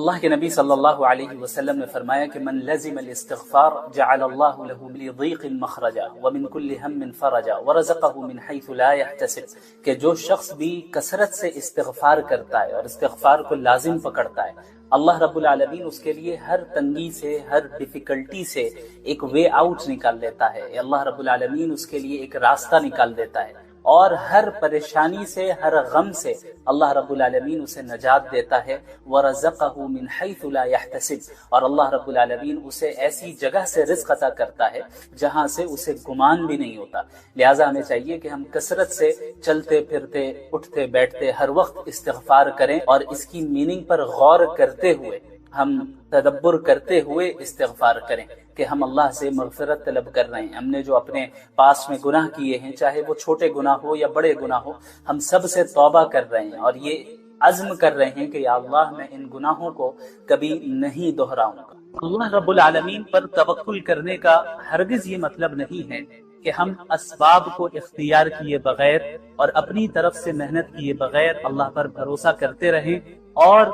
اللہ کے نبی صلی اللہ علیہ وسلم نے فرمایا کہ من لزم الاستغفار جعل اللہ له من ضیق مخرجا ومن کل ہم فرجا ورزقہ من حیث لا يحتسب، کہ جو شخص بھی کثرت سے استغفار کرتا ہے اور استغفار کو لازم پکڑتا ہے، اللہ رب العالمین اس کے لیے ہر تنگی سے، ہر ڈیفیکلٹی سے ایک وے آؤٹ نکال دیتا ہے۔ اللہ رب العالمین اس کے لیے ایک راستہ نکال دیتا ہے، اور ہر پریشانی سے، ہر غم سے اللہ رب العالمین اسے نجات دیتا ہے۔ وَرَزَقَهُ مِنْ حَيْثُ لَا يَحْتَسِبُ، اور اللہ رب العالمین اسے ایسی جگہ سے رزق عطا کرتا ہے جہاں سے اسے گمان بھی نہیں ہوتا۔ لہٰذا ہمیں چاہیے کہ ہم کثرت سے چلتے پھرتے، اٹھتے بیٹھتے ہر وقت استغفار کریں، اور اس کی میننگ پر غور کرتے ہوئے، ہم تدبر کرتے ہوئے استغفار کریں کہ ہم اللہ سے مغفرت طلب کر رہے ہیں۔ ہم نے جو اپنے پاس میں گناہ کیے ہیں، چاہے وہ چھوٹے گناہ ہو یا بڑے گناہ ہو، ہم سب سے توبہ کر رہے ہیں، اور یہ عزم کر رہے ہیں کہ یا اللہ میں ان گناہوں کو کبھی نہیں دہراؤں گا۔ اللہ رب العالمین پر توکل کرنے کا ہرگز یہ مطلب نہیں ہے کہ ہم اسباب کو اختیار کیے بغیر اور اپنی طرف سے محنت کیے بغیر اللہ پر بھروسہ کرتے رہیں اور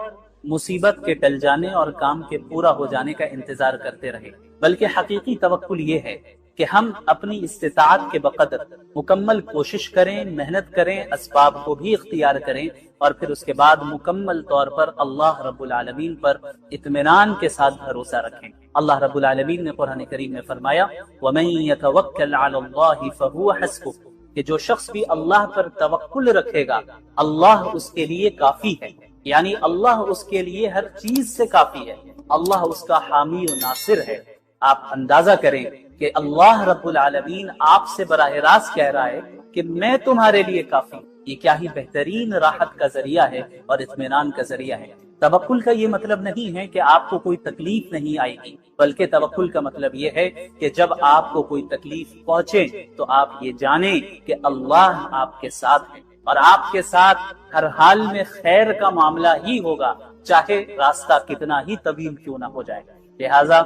مصیبت کے ٹل جانے اور کام کے پورا ہو جانے کا انتظار کرتے رہے، بلکہ حقیقی توکل یہ ہے کہ ہم اپنی استطاعت کے بقدر مکمل کوشش کریں، محنت کریں، اسباب کو بھی اختیار کریں، اور پھر اس کے بعد مکمل طور پر اللہ رب العالمین پر اطمینان کے ساتھ بھروسہ رکھیں۔ اللہ رب العالمین نے قرآن کریم میں فرمایا وَمَن يَتَوَكَّلْ عَلَى اللَّهِ فَهُوَ حَسْبُهُ، کہ جو شخص بھی اللہ پر توکل رکھے گا اللہ اس کے لیے کافی ہے، یعنی اللہ اس کے لیے ہر چیز سے کافی ہے، اللہ اس کا حامی و ناصر ہے۔ آپ اندازہ کریں کہ اللہ رب العالمین آپ سے براہ راست کہہ رہا ہے کہ میں تمہارے لیے کافی ہوں۔ یہ کیا ہی بہترین راحت کا ذریعہ ہے اور اطمینان کا ذریعہ ہے۔ توکل کا یہ مطلب نہیں ہے کہ آپ کو کوئی تکلیف نہیں آئے گی، بلکہ توکل کا مطلب یہ ہے کہ جب آپ کو کوئی تکلیف پہنچے تو آپ یہ جانیں کہ اللہ آپ کے ساتھ ہے، اور آپ کے ساتھ ہر حال میں خیر کا معاملہ ہی ہوگا، چاہے راستہ کتنا ہی طویل کیوں نہ ہو جائے۔ لہٰذا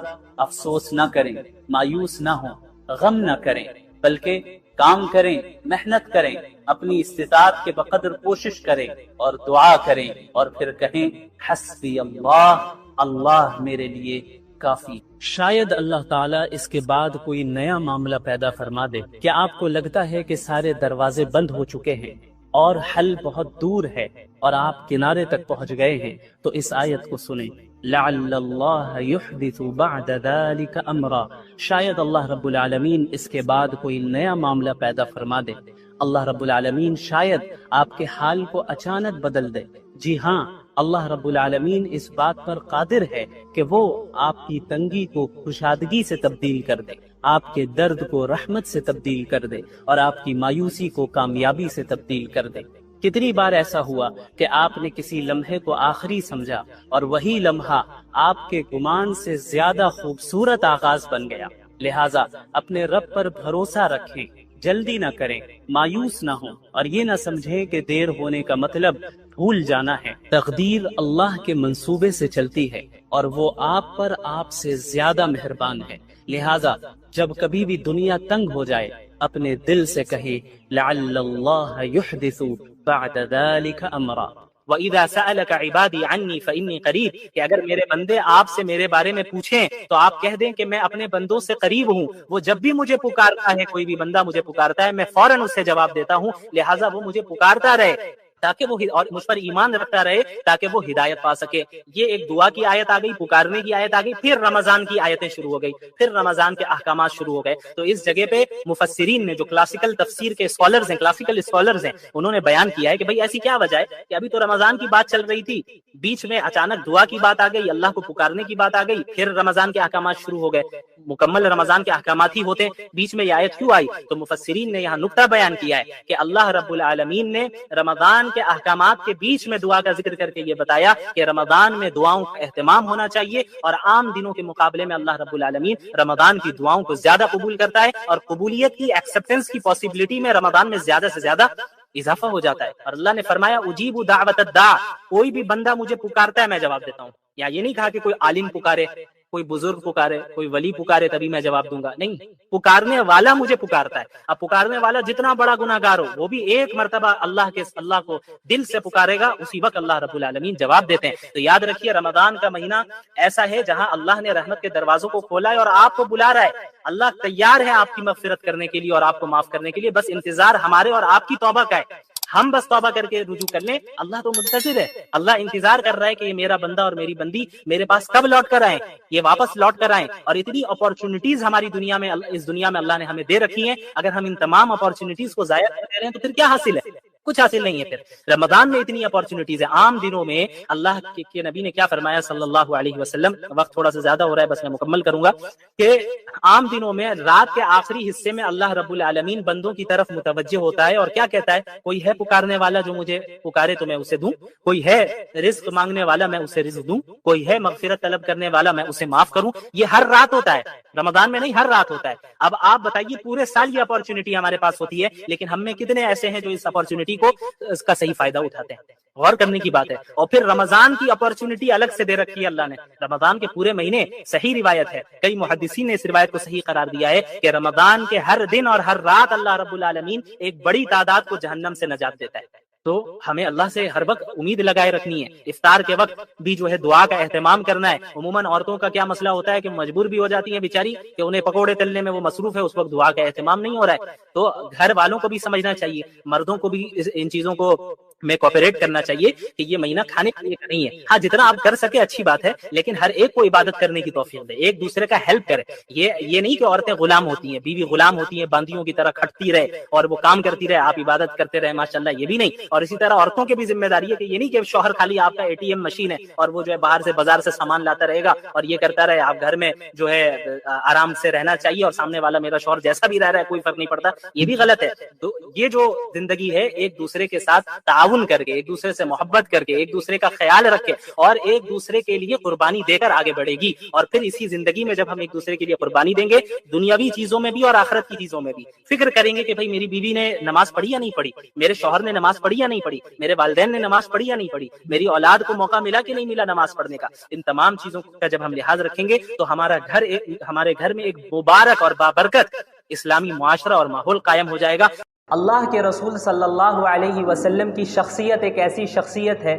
افسوس نہ کریں، مایوس نہ ہوں، غم نہ کریں، بلکہ کام کریں، محنت کریں، اپنی استطاعت کے بقدر کوشش کریں اور دعا کریں، اور پھر کہیں حسبی اللہ، اللہ میرے لیے کافی۔ شاید اللہ تعالیٰ اس کے بعد کوئی نیا معاملہ پیدا فرما دے۔ کیا آپ کو لگتا ہے کہ سارے دروازے بند ہو چکے ہیں اور حل بہت دور ہے اور آپ کنارے تک پہنچ گئے ہیں؟ تو اس آیت کو سنیں، لعل اللہ یحدث بعد ذلك امرا، شاید اللہ رب العالمین اس کے بعد کوئی نیا معاملہ پیدا فرما دے۔ اللہ رب العالمین شاید آپ کے حال کو اچانک بدل دے۔ جی ہاں، اللہ رب العالمین اس بات پر قادر ہے کہ وہ آپ کی تنگی کو کشادگی سے تبدیل کر دے، آپ کے درد کو رحمت سے تبدیل کر دے، اور آپ کی مایوسی کو کامیابی سے تبدیل کر دے۔ کتنی بار ایسا ہوا کہ آپ نے کسی لمحے کو آخری سمجھا اور وہی لمحہ آپ کے گمان سے زیادہ خوبصورت آغاز بن گیا۔ لہٰذا اپنے رب پر بھروسہ رکھیں، جلدی نہ کریں، مایوس نہ ہوں، اور یہ نہ سمجھیں کہ دیر ہونے کا مطلب بھول جانا ہے۔ تقدیر اللہ کے منصوبے سے چلتی ہے اور وہ آپ پر آپ سے زیادہ مہربان ہے۔ لہٰذا جب کبھی بھی دنیا تنگ ہو جائے، اپنے دل سے کہے لعل اللہ یحدث بعد ذلك امرا، وَإِذَا سَأَلَكَ عِبَادِي عَنِّي فَإِنِّي قَرِيبٌ، کہ اگر میرے بندے آپ سے میرے بارے میں پوچھیں تو آپ کہہ دیں کہ میں اپنے بندوں سے قریب ہوں، وہ جب بھی مجھے پکارتا ہے، کوئی بھی بندہ مجھے پکارتا ہے، میں فوراً اس سے جواب دیتا ہوں۔ لہٰذا وہ مجھے پکارتا رہے تاکہ وہ اور مجھ پر ایمان رکھتا رہے تاکہ وہ ہدایت پا سکے۔ یہ ایک دعا کی آیت آ گئی، پکارنے کی آیت آ گئی، پھر رمضان کی آیتیں شروع ہو گئی، پھر رمضان کے احکامات شروع ہو گئے۔ تو اس جگہ پہ مفسرین نے، جو کلاسیکل تفسیر کے اسکالرز ہیں، کلاسیکل اسکالرز ہیں، انہوں نے بیان کیا ہے کہ بھئی ایسی کیا وجہ ہے کہ ابھی تو رمضان کی بات چل رہی تھی، بیچ میں اچانک دعا کی بات آ گئی، اللہ کو پکارنے کی بات آ گئی، پھر رمضان کے احکامات شروع ہو گئے، مکمل رمضان کے احکامات ہی ہوتے، بیچ میں یہ آیت کیوں آئی؟ تو مفسرین نے یہاں نقطہ بیان کیا ہے کہ اللہ رب العالمین نے رمضان کے احکامات کے بیچ میں دعا کا ذکر کر کے یہ بتایا کہ رمضان میں دعاؤں کا اہتمام ہونا چاہیے، اور عام دنوں کے مقابلے میں اللہ رب العالمین رمضان کی دعاؤں کو زیادہ قبول کرتا ہے، اور قبولیت کی، ایکسپٹنس کی پاسبلٹی میں رمضان میں زیادہ سے زیادہ اضافہ ہو جاتا ہے۔ اور اللہ نے فرمایا اجیب دعوت الداع، کوئی بھی بندہ مجھے پکارتا ہے میں جواب دیتا ہوں۔ یا یہ نہیں کہا کہ کوئی عالم پکارے، کوئی بزرگ پکارے، کوئی ولی پکارے تبھی میں جواب دوں گا، نہیں، پکارنے والا مجھے پکارتا ہے۔ اب پکارنے والا جتنا بڑا گناہگار ہو وہ بھی ایک مرتبہ اللہ کو دل سے پکارے گا، اسی وقت اللہ رب العالمین جواب دیتے ہیں۔ تو یاد رکھیے رمضان کا مہینہ ایسا ہے جہاں اللہ نے رحمت کے دروازوں کو کھولا ہے اور آپ کو بلا رہا ہے۔ اللہ تیار ہے آپ کی مغفرت کرنے کے لیے اور آپ کو معاف کرنے کے لیے، بس انتظار ہمارے اور آپ کی توبہ کا ہے۔ ہم بس توبہ کر کے رجوع کر لیں، اللہ تو منتظر ہے، اللہ انتظار کر رہا ہے کہ یہ میرا بندہ اور میری بندی میرے پاس کب لوٹ کر آئیں، یہ واپس لوٹ کر آئیں۔ اور اتنی اپارچونٹیز ہماری دنیا میں اس دنیا میں اللہ نے ہمیں دے رکھی ہیں، اگر ہم ان تمام اپارچونٹیز کو ضائع کر رہے ہیں تو پھر کیا حاصل ہے؟ کچھ حاصل نہیں ہے۔ پھر رمضان میں اتنی اپارچونٹیز ہے۔ عام دنوں میں اللہ کے نبی نے کیا فرمایا صلی اللہ علیہ وسلم، وقت تھوڑا سا زیادہ ہو رہا ہے بس میں مکمل کروں گا، کہ عام دنوں میں رات کے آخری حصے میں اللہ رب العالمین بندوں کی طرف متوجہ ہوتا ہے اور کیا کہتا ہے؟ کوئی ہے پکارنے والا جو مجھے پکارے تو میں اسے دوں، کوئی ہے رزق مانگنے والا میں اسے رزق دوں، کوئی ہے مغفرت طلب کرنے والا میں اسے معاف کروں۔ یہ ہر رات ہوتا ہے، رمضان میں نہیں، ہر رات ہوتا ہے۔ اب آپ بتائیے پورے سال یہ اپارچونٹی ہمارے پاس ہوتی ہے، لیکن ہم میں کتنے ایسے ہیں جو اس اپارچونٹی کو اس کا صحیح فائدہ اٹھاتے ہیں؟ غور کرنے کی بات ہے۔ اور پھر رمضان کی اپارچونٹی الگ سے دے رکھی ہے اللہ نے، رمضان کے پورے مہینے، صحیح روایت ہے، کئی محدثین نے اس روایت کو صحیح قرار دیا ہے کہ رمضان کے ہر دن اور ہر رات اللہ رب العالمین ایک بڑی تعداد کو جہنم سے نجات دیتا ہے۔ تو ہمیں اللہ سے ہر وقت امید لگائے رکھنی ہے۔ افطار کے وقت بھی جو ہے دعا کا اہتمام کرنا ہے۔ عموماً عورتوں کا کیا مسئلہ ہوتا ہے کہ مجبور بھی ہو جاتی ہیں بیچاری کہ انہیں پکوڑے تلنے میں وہ مصروف ہے، اس وقت دعا کا اہتمام نہیں ہو رہا ہے۔ تو گھر والوں کو بھی سمجھنا چاہیے، مردوں کو بھی ان چیزوں کو میں کوپریٹ کرنا چاہیے کہ یہ مہینہ کھانے پینے کا نہیں ہے۔ ہاں جتنا آپ کر سکے اچھی بات ہے، لیکن ہر ایک کو عبادت کرنے کی توفیق دے، ایک دوسرے کا ہیلپ کرے۔ یہ نہیں کہ عورتیں غلام ہوتی ہیں، بیوی غلام ہوتی ہیں، باندیوں کی طرح کھٹتی رہے اور وہ کام کرتی رہے، آپ عبادت کرتے رہے، ماشاءاللہ، یہ بھی نہیں۔ اور اسی طرح عورتوں کی بھی ذمہ داری ہے کہ یہ نہیں کہ شوہر خالی آپ کا اے ٹی ایم مشین ہے اور وہ جو ہے باہر سے بازار سے سامان لاتا رہے گا اور یہ کرتا رہے، آپ گھر میں جو ہے آرام سے رہنا چاہیے اور سامنے والا میرا شوہر جیسا بھی رہ رہا ہے کوئی فرق نہیں پڑتا، یہ بھی غلط ہے۔ تو یہ جو زندگی ہے ایک دوسرے کے ساتھ تعاون کر کے، ایک دوسرے سے محبت کر کے، ایک دوسرے کا خیال رکھ کے اور ایک دوسرے کے لیے قربانی دے کر آگے بڑھے گی۔ اور پھر اسی زندگی میں جب ہم ایک دوسرے کے لیے قربانی دیں گے، دنیاوی چیزوں میں بھی اور آخرت کی چیزوں میں بھی، فکر کریں گے کہ بھائی میری بیوی نے نماز پڑھی یا نہیں پڑھی، میرے شوہر نے نماز پڑھی یا نہیں پڑھی، میرے والدین نے نماز پڑھی یا نہیں پڑھی، میری اولاد کو موقع ملا کہ نہیں ملا نماز پڑھنے کا۔ ان تمام چیزوں کا جب ہم لحاظ رکھیں گے تو ہمارے گھر میں ایک مبارک اور بابرکت اسلامی معاشرہ اور ماحول قائم ہو جائے گا۔ اللہ کے رسول صلی اللہ علیہ وسلم کی شخصیت ایک ایسی شخصیت ہے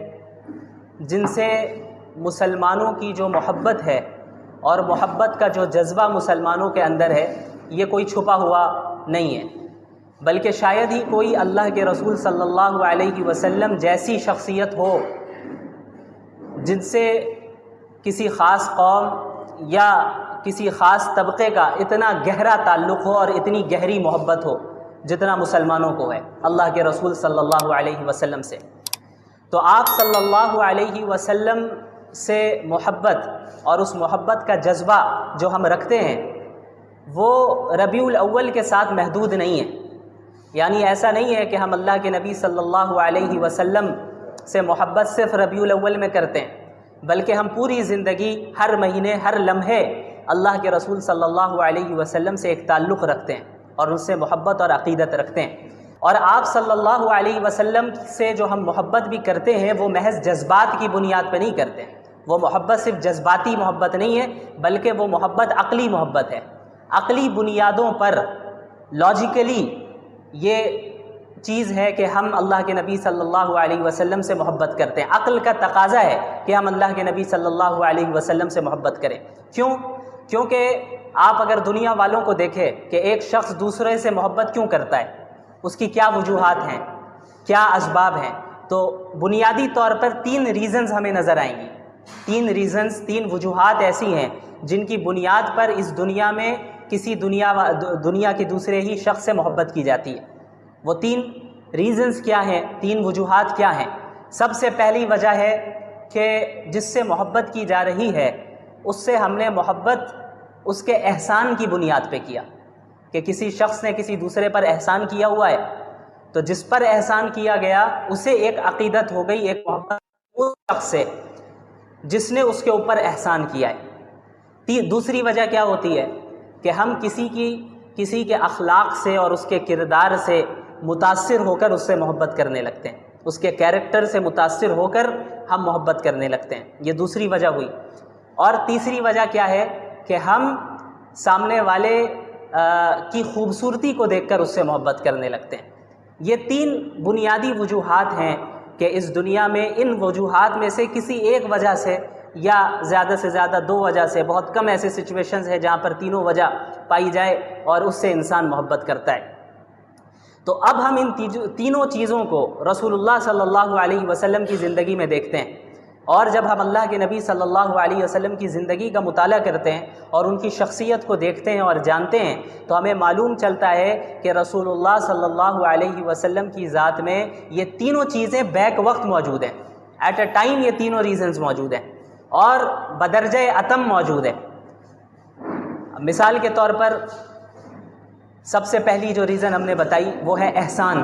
جن سے مسلمانوں کی جو محبت ہے اور محبت کا جو جذبہ مسلمانوں کے اندر ہے یہ کوئی چھپا ہوا نہیں ہے، بلکہ شاید ہی کوئی اللہ کے رسول صلی اللہ علیہ وسلم جیسی شخصیت ہو جن سے کسی خاص قوم یا کسی خاص طبقے کا اتنا گہرا تعلق ہو اور اتنی گہری محبت ہو جتنا مسلمانوں کو ہے اللہ کے رسول صلی اللہ علیہ وسلم سے۔ تو آپ صلی اللہ علیہ وسلم سے محبت اور اس محبت کا جذبہ جو ہم رکھتے ہیں وہ ربیع الاول کے ساتھ محدود نہیں ہے، یعنی ایسا نہیں ہے کہ ہم اللہ کے نبی صلی اللہ علیہ وسلم سے محبت صرف ربیع الاول میں کرتے ہیں، بلکہ ہم پوری زندگی، ہر مہینے، ہر لمحے اللہ کے رسول صلی اللہ علیہ وسلم سے ایک تعلق رکھتے ہیں اور ان سے محبت اور عقیدت رکھتے ہیں۔ اور آپ صلی اللہ علیہ وسلم سے جو ہم محبت بھی کرتے ہیں وہ محض جذبات کی بنیاد پہ نہیں کرتے ہیں، وہ محبت صرف جذباتی محبت نہیں ہے بلکہ وہ محبت عقلی محبت ہے۔ عقلی بنیادوں پر لاجیکلی یہ چیز ہے کہ ہم اللہ کے نبی صلی اللہ علیہ وسلم سے محبت کرتے ہیں، عقل کا تقاضا ہے کہ ہم اللہ کے نبی صلی اللہ علیہ وسلم سے محبت کریں۔ کیونکہ آپ اگر دنیا والوں کو دیکھیں کہ ایک شخص دوسرے سے محبت کیوں کرتا ہے، اس کی کیا وجوہات ہیں، کیا اسباب ہیں، تو بنیادی طور پر 3 ریزنز ہمیں نظر آئیں گی۔ 3 وجوہات ایسی ہیں جن کی بنیاد پر اس دنیا میں کسی دنیا کے دوسرے ہی شخص سے محبت کی جاتی ہے۔ وہ 3 ریزنز کیا ہیں، 3 وجوہات کیا ہیں؟ سب سے پہلی وجہ ہے کہ جس سے محبت کی جا رہی ہے اس سے ہم نے محبت اس کے احسان کی بنیاد پہ کیا، کہ کسی شخص نے کسی دوسرے پر احسان کیا ہوا ہے تو جس پر احسان کیا گیا اسے ایک عقیدت ہو گئی، ایک محبت اس شخص سے جس نے اس کے اوپر احسان کیا ہے۔ دوسری وجہ کیا ہوتی ہے کہ ہم کسی کے اخلاق سے اور اس کے کردار سے متاثر ہو کر اس سے محبت کرنے لگتے ہیں، اس کے کیریکٹر سے متاثر ہو کر ہم محبت کرنے لگتے ہیں، یہ دوسری وجہ ہوئی۔ اور تیسری وجہ کیا ہے کہ ہم سامنے والے کی خوبصورتی کو دیکھ کر اس سے محبت کرنے لگتے ہیں۔ یہ 3 بنیادی وجوہات ہیں کہ اس دنیا میں ان وجوہات میں سے کسی ایک وجہ سے یا زیادہ سے زیادہ 2 وجہ سے، بہت کم ایسے سچویشنز ہیں جہاں پر تینوں وجہ پائی جائے اور اس سے انسان محبت کرتا ہے۔ تو اب ہم ان تینوں چیزوں کو رسول اللہ صلی اللہ علیہ وسلم کی زندگی میں دیکھتے ہیں، اور جب ہم اللہ کے نبی صلی اللہ علیہ وسلم کی زندگی کا مطالعہ کرتے ہیں اور ان کی شخصیت کو دیکھتے ہیں اور جانتے ہیں، تو ہمیں معلوم چلتا ہے کہ رسول اللہ صلی اللہ علیہ وسلم کی ذات میں یہ تینوں چیزیں بیک وقت موجود ہیں، ایٹ اے ٹائم یہ تینوں ریزنز موجود ہیں اور بدرجہ اتم موجود ہیں۔ مثال کے طور پر سب سے پہلی جو ریزن ہم نے بتائی وہ ہے احسان۔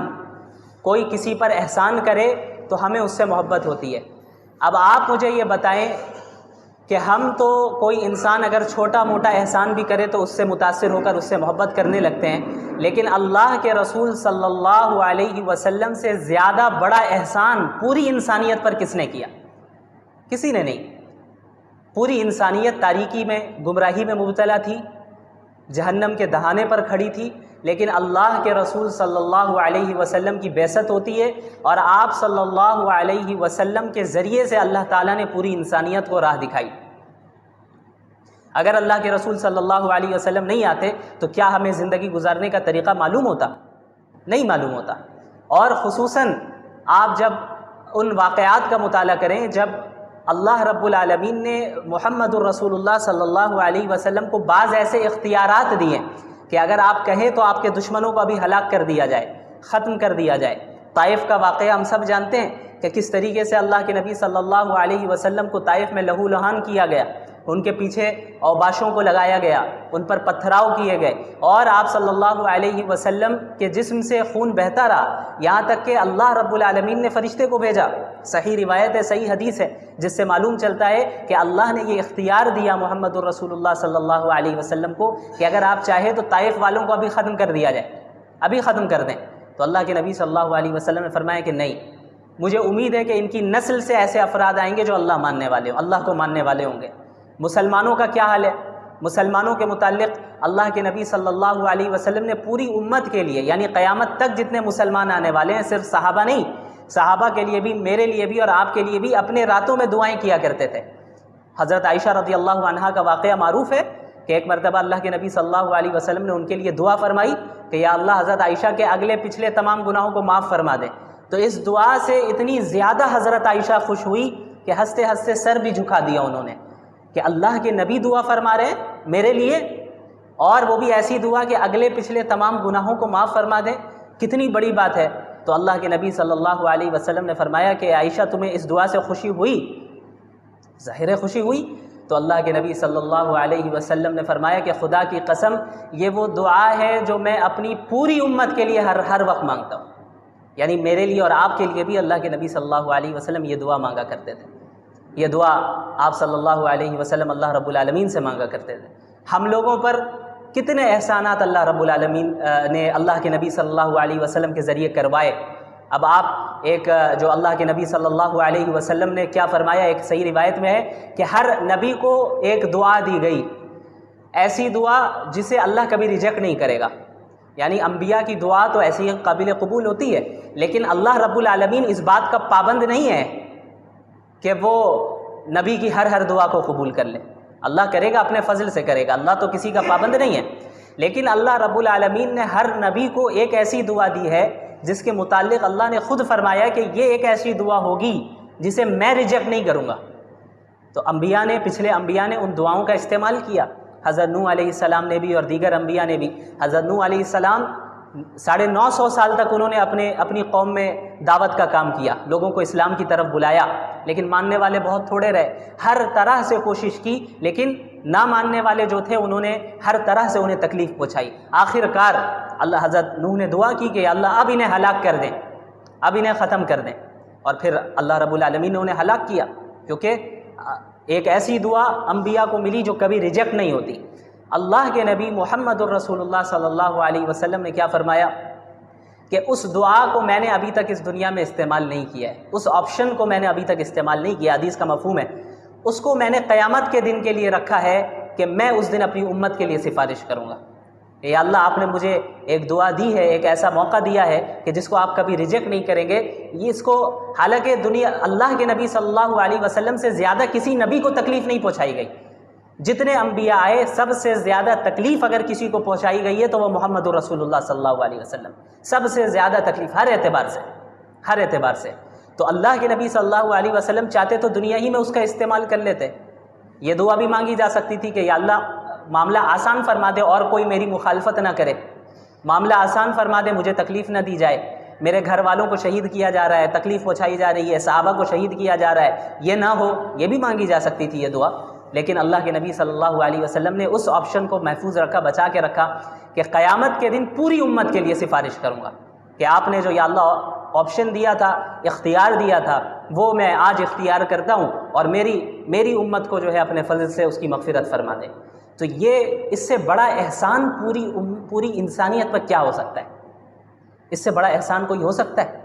کوئی کسی پر احسان کرے تو ہمیں اس سے محبت ہوتی ہے۔ اب آپ مجھے یہ بتائیں کہ ہم تو کوئی انسان اگر چھوٹا موٹا احسان بھی کرے تو اس سے متاثر ہو کر اس سے محبت کرنے لگتے ہیں، لیکن اللہ کے رسول صلی اللہ علیہ وسلم سے زیادہ بڑا احسان پوری انسانیت پر کس نے کیا؟ کسی نے نہیں۔ پوری انسانیت تاریکی میں، گمراہی میں مبتلا تھی، جہنم کے دہانے پر کھڑی تھی، لیکن اللہ کے رسول صلی اللہ علیہ وسلم کی بعثت ہوتی ہے اور آپ صلی اللہ علیہ وسلم کے ذریعے سے اللہ تعالیٰ نے پوری انسانیت کو راہ دکھائی۔ اگر اللہ کے رسول صلی اللہ علیہ وسلم نہیں آتے تو کیا ہمیں زندگی گزارنے کا طریقہ معلوم ہوتا؟ نہیں معلوم ہوتا۔ اور خصوصاً آپ جب ان واقعات کا مطالعہ کریں جب اللہ رب العالمین نے محمد الرسول اللہ صلی اللہ علیہ وسلم کو بعض ایسے اختیارات دیے کہ اگر آپ کہیں تو آپ کے دشمنوں کو ابھی ہلاک کر دیا جائے، ختم کر دیا جائے۔ طائف کا واقعہ ہم سب جانتے ہیں کہ کس طریقے سے اللہ کے نبی صلی اللہ علیہ وسلم کو طائف میں لہو لہان کیا گیا، ان کے پیچھے اوباشوں کو لگایا گیا، ان پر پتھراؤ کیے گئے، اور آپ صلی اللہ علیہ وسلم کے جسم سے خون بہتا رہا، یہاں تک کہ اللہ رب العالمین نے فرشتے کو بھیجا۔ صحیح روایت ہے، صحیح حدیث ہے، جس سے معلوم چلتا ہے کہ اللہ نے یہ اختیار دیا محمد الرسول اللہ صلی اللہ علیہ وسلم کو کہ اگر آپ چاہیں تو طائف والوں کو ابھی ختم کر دیا جائے، ابھی ختم کر دیں۔ تو اللہ کے نبی صلی اللہ علیہ وسلم نے فرمایا کہ نہیں، مجھے امید ہے کہ ان کی نسل سے ایسے افراد آئیں گے جو اللہ ماننے والے ہوں، اللہ کو ماننے والے ہوں گے۔ مسلمانوں کا کیا حال ہے؟ مسلمانوں کے متعلق اللہ کے نبی صلی اللہ علیہ وسلم نے پوری امت کے لیے، یعنی قیامت تک جتنے مسلمان آنے والے ہیں، صرف صحابہ نہیں، صحابہ کے لیے بھی، میرے لیے بھی اور آپ کے لیے بھی اپنے راتوں میں دعائیں کیا کرتے تھے۔ حضرت عائشہ رضی اللہ عنہا کا واقعہ معروف ہے کہ ایک مرتبہ اللہ کے نبی صلی اللہ علیہ وسلم نے ان کے لیے دعا فرمائی کہ یا اللہ حضرت عائشہ کے اگلے پچھلے تمام گناہوں کو معاف فرما دے۔ تو اس دعا سے اتنی زیادہ حضرت عائشہ خوش ہوئی کہ ہنستے ہنستے سر بھی جھکا دیا انہوں نے کہ اللہ کے نبی دعا فرما رہے ہیں میرے لیے، اور وہ بھی ایسی دعا کہ اگلے پچھلے تمام گناہوں کو معاف فرما دیں، کتنی بڑی بات ہے۔ تو اللہ کے نبی صلی اللہ علیہ وسلم نے فرمایا کہ عائشہ تمہیں اس دعا سے خوشی ہوئی؟ ظاہر ہے خوشی ہوئی۔ تو اللہ کے نبی صلی اللہ علیہ وسلم نے فرمایا کہ خدا کی قسم یہ وہ دعا ہے جو میں اپنی پوری امت کے لیے ہر وقت مانگتا ہوں، یعنی میرے لیے اور آپ کے لیے بھی اللہ کے نبی صلی اللہ علیہ وسلم یہ دعا مانگا کرتے تھے۔ یہ دعا آپ صلی اللہ علیہ وسلم اللہ رب العالمین سے مانگا کرتے تھے۔ ہم لوگوں پر کتنے احسانات اللہ رب العالمین نے اللہ کے نبی صلی اللہ علیہ وسلم کے ذریعے کروائے۔ اب آپ ایک جو اللہ کے نبی صلی اللہ علیہ وسلم نے کیا فرمایا، ایک صحیح روایت میں ہے کہ ہر نبی کو ایک دعا دی گئی، ایسی دعا جسے اللہ کبھی ریجیکٹ نہیں کرے گا۔ یعنی انبیاء کی دعا تو ایسی قابل قبول ہوتی ہے، لیکن اللہ رب العالمین اس بات کا پابند نہیں ہے کہ وہ نبی کی ہر دعا کو قبول کر لے۔ اللہ کرے گا، اپنے فضل سے کرے گا، اللہ تو کسی کا پابند نہیں ہے، لیکن اللہ رب العالمین نے ہر نبی کو ایک ایسی دعا دی ہے جس کے متعلق اللہ نے خود فرمایا کہ یہ ایک ایسی دعا ہوگی جسے میں ریجیکٹ نہیں کروں گا۔ تو انبیاء نے، پچھلے انبیاء نے ان دعاؤں کا استعمال کیا۔ حضرت نوح علیہ السلام نے بھی اور دیگر انبیاء نے بھی۔ حضرت نوح علیہ السلام 950 سال تک انہوں نے اپنی قوم میں دعوت کا کام کیا، لوگوں کو اسلام کی طرف بلایا، لیکن ماننے والے بہت تھوڑے رہے۔ ہر طرح سے کوشش کی، لیکن نہ ماننے والے جو تھے انہوں نے ہر طرح سے انہیں تکلیف پہنچائی۔ آخر کار اللہ حضرت نوح نے دعا کی کہ اللہ اب انہیں ہلاک کر دیں، اب انہیں ختم کر دیں، اور پھر اللہ رب العالمین نے انہیں ہلاک کیا، کیونکہ ایک ایسی دعا انبیاء کو ملی جو کبھی ریجیکٹ نہیں ہوتی۔ اللہ کے نبی محمد الرسول اللہ صلی اللہ علیہ وسلم نے کیا فرمایا کہ اس دعا کو میں نے ابھی تک اس دنیا میں استعمال نہیں کیا ہے، اس آپشن کو میں نے ابھی تک استعمال نہیں کیا۔ حدیث کا مفہوم ہے، اس کو میں نے قیامت کے دن کے لیے رکھا ہے کہ میں اس دن اپنی امت کے لیے سفارش کروں گا۔ اے اللہ، آپ نے مجھے ایک دعا دی ہے، ایک ایسا موقع دیا ہے کہ جس کو آپ کبھی ریجیکٹ نہیں کریں گے۔ یہ اس کو، حالانکہ اللہ کے نبی صلی اللہ علیہ وسلم سے زیادہ کسی نبی کو تکلیف نہیں پہنچائی گئی۔ جتنے انبیاء آئے سب سے زیادہ تکلیف اگر کسی کو پہنچائی گئی ہے تو وہ محمد رسول اللہ صلی اللہ علیہ وسلم، سب سے زیادہ تکلیف ہر اعتبار سے۔ تو اللہ کے نبی صلی اللہ علیہ وسلم چاہتے تو دنیا ہی میں اس کا استعمال کر لیتے۔ یہ دعا بھی مانگی جا سکتی تھی کہ یا اللہ معاملہ آسان فرما دے اور کوئی میری مخالفت نہ کرے، معاملہ آسان فرما دے، مجھے تکلیف نہ دی جائے، میرے گھر والوں کو شہید کیا جا رہا ہے، تکلیف پہنچائی جا رہی ہے، صحابہ کو شہید کیا جا رہا ہے، یہ نہ ہو، یہ بھی مانگی جا سکتی تھی یہ دعا۔ لیکن اللہ کے نبی صلی اللہ علیہ وسلم نے اس آپشن کو محفوظ رکھا، بچا کے رکھا کہ قیامت کے دن پوری امت کے لیے سفارش کروں گا، کہ آپ نے جو یا اللہ آپشن دیا تھا، اختیار دیا تھا، وہ میں آج اختیار کرتا ہوں، اور میری امت کو جو ہے اپنے فضل سے اس کی مغفرت فرما دے۔ تو یہ اس سے بڑا احسان پوری انسانیت پر کیا ہو سکتا ہے؟ اس سے بڑا احسان کوئی ہو سکتا ہے؟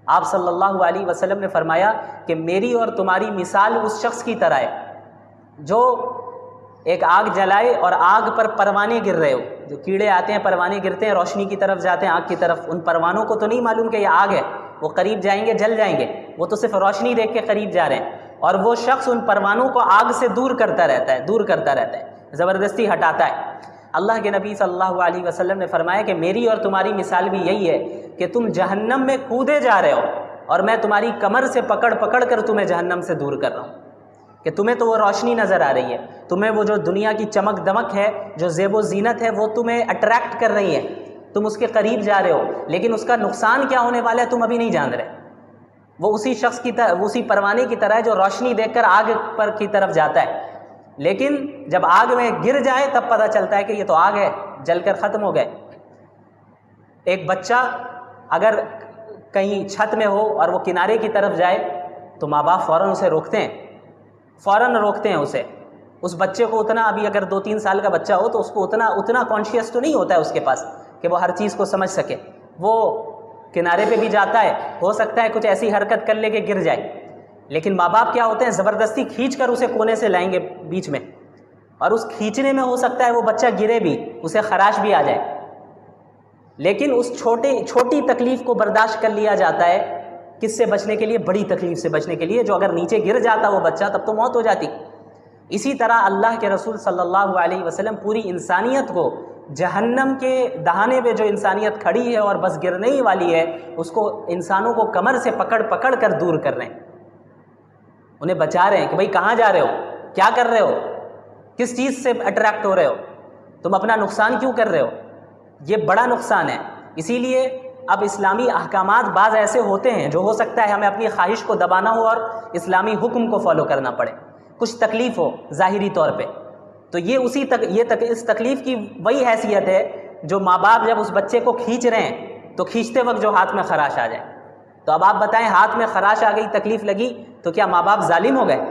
آپ صلی اللہ علیہ وسلم نے فرمایا کہ میری اور تمہاری مثال اس شخص کی طرح ہے جو ایک آگ جلائے اور آگ پر پروانے گر رہے ہو۔ جو کیڑے آتے ہیں، پروانے گرتے ہیں، روشنی کی طرف جاتے ہیں، آگ کی طرف، ان پروانوں کو تو نہیں معلوم کہ یہ آگ ہے، وہ قریب جائیں گے جل جائیں گے، وہ تو صرف روشنی دیکھ کے قریب جا رہے ہیں، اور وہ شخص ان پروانوں کو آگ سے دور کرتا رہتا ہے، زبردستی ہٹاتا ہے۔ اللہ کے نبی صلی اللہ علیہ وسلم نے فرمایا کہ میری اور تمہاری مثال بھی یہی ہے کہ تم جہنم میں کودے جا رہے ہو اور میں تمہاری کمر سے پکڑ کر تمہیں جہنم سے دور کر رہا ہوں، کہ تمہیں تو وہ روشنی نظر آ رہی ہے، تمہیں وہ جو دنیا کی چمک دمک ہے، جو زیب و زینت ہے، وہ تمہیں اٹریکٹ کر رہی ہے، تم اس کے قریب جا رہے ہو، لیکن اس کا نقصان کیا ہونے والا ہے تم ابھی نہیں جان رہے۔ وہ اسی شخص کی طرح، اسی پروانے کی طرح ہے جو روشنی دیکھ کر آگ پر کی طرف جاتا ہے، لیکن جب آگ میں گر جائے تب پتہ چلتا ہے کہ یہ تو آگ ہے، جل کر ختم ہو گئے۔ ایک بچہ اگر کہیں چھت میں ہو اور وہ کنارے کی طرف جائے تو ماں باپ فوراً اسے روکتے ہیں اسے۔ اس بچے کو اتنا، ابھی اگر 2-3 سال کا بچہ ہو تو اس کو اتنا کانشیس تو نہیں ہوتا ہے اس کے پاس کہ وہ ہر چیز کو سمجھ سکے، وہ کنارے پہ بھی جاتا ہے، ہو سکتا ہے کچھ ایسی حرکت کر لے کہ گر جائے، لیکن ماں باپ کیا ہوتے ہیں، زبردستی کھینچ کر اسے کونے سے لائیں گے بیچ میں، اور اس کھینچنے میں ہو سکتا ہے وہ بچہ گرے بھی، اسے خراش بھی آ جائے، لیکن اس چھوٹی تکلیف کو برداشت کر لیا جاتا ہے، کس سے بچنے کے لیے؟ بڑی تکلیف سے بچنے کے لیے، جو اگر نیچے گر جاتا وہ بچہ تب تو موت ہو جاتی۔ اسی طرح اللہ کے رسول صلی اللہ علیہ وسلم پوری انسانیت کو، جہنم کے دہانے پہ جو انسانیت کھڑی ہے اور بس گرنے ہی والی ہے، اس کو، انسانوں کو کمر سے پکڑ کر دور کر رہے ہیں، انہیں بچا رہے ہیں کہ بھئی کہاں جا رہے ہو، کیا کر رہے ہو، کس چیز سے اٹریکٹ ہو رہے ہو، تم اپنا نقصان کیوں کر رہے ہو؟ یہ بڑا نقصان ہے۔ اسی لیے اب اسلامی احکامات بعض ایسے ہوتے ہیں جو ہو سکتا ہے ہمیں اپنی خواہش کو دبانا ہو اور اسلامی حکم کو فالو کرنا پڑے، کچھ تکلیف ہو ظاہری طور پہ، تو یہ اس تکلیف کی وہی حیثیت ہے جو ماں باپ جب اس بچے کو کھینچ رہے ہیں تو کھینچتے وقت جو ہاتھ میں خراش آ جائے۔ تو اب آپ بتائیں، ہاتھ میں خراش آ گئی، تکلیف لگی، تو کیا ماں باپ ظالم ہو گئے؟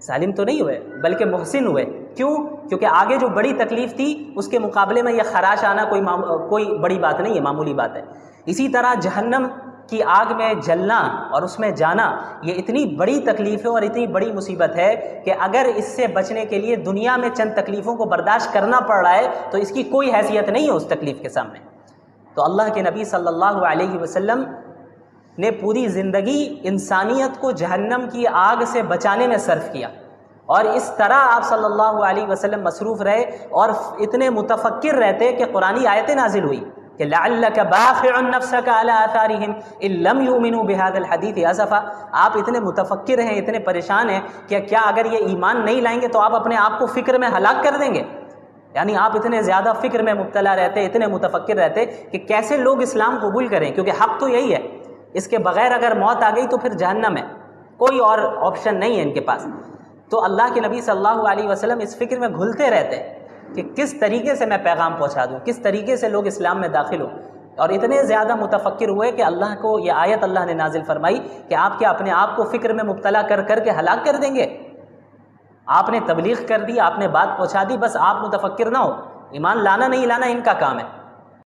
ظالم تو نہیں ہوئے، بلکہ محسن ہوئے۔ کیوں؟ کیونکہ آگے جو بڑی تکلیف تھی اس کے مقابلے میں یہ خراش آنا کوئی بڑی بات نہیں ہے، معمولی بات ہے۔ اسی طرح جہنم کی آگ میں جلنا اور اس میں جانا، یہ اتنی بڑی تکلیف ہے اور اتنی بڑی مصیبت ہے کہ اگر اس سے بچنے کے لیے دنیا میں چند تکلیفوں کو برداشت کرنا پڑ رہا ہے تو اس کی کوئی حیثیت نہیں ہے اس تکلیف کے سامنے۔ تو اللہ کے نبی صلی اللہ علیہ وسلم نے پوری زندگی انسانیت کو جہنم کی آگ سے بچانے میں صرف کیا، اور اس طرح آپ صلی اللہ علیہ وسلم مصروف رہے اور اتنے متفکر رہتے کہ قرآنی آیتیں نازل ہوئی کہ لعلک باخع نفسک علی آثارہم ان لم یؤمنوا بہذا الحدیث اسفا۔ آپ اتنے متفکر ہیں، اتنے پریشان ہیں کہ کیا اگر یہ ایمان نہیں لائیں گے تو آپ اپنے آپ کو فکر میں ہلاک کر دیں گے؟ یعنی آپ اتنے زیادہ فکر میں مبتلا رہتے، اتنے متفکر رہتے کہ کیسے لوگ اسلام قبول کریں، کیونکہ حق تو یہی ہے، اس کے بغیر اگر موت آ گئی تو پھر جہنم ہے، کوئی اور آپشن نہیں ہے ان کے پاس۔ تو اللہ کے نبی صلی اللہ علیہ وسلم اس فکر میں گھلتے رہتے کہ کس طریقے سے میں پیغام پہنچا دوں، کس طریقے سے لوگ اسلام میں داخل ہوں، اور اتنے زیادہ متفکر ہوئے کہ اللہ کو یہ آیت اللہ نے نازل فرمائی کہ آپ کیا اپنے آپ کو فکر میں مبتلا کر کے ہلاک کر دیں گے؟ آپ نے تبلیغ کر دی، آپ نے بات پہنچا دی، بس آپ متفکر نہ ہو، ایمان لانا نہیں لانا ان کا کام ہے۔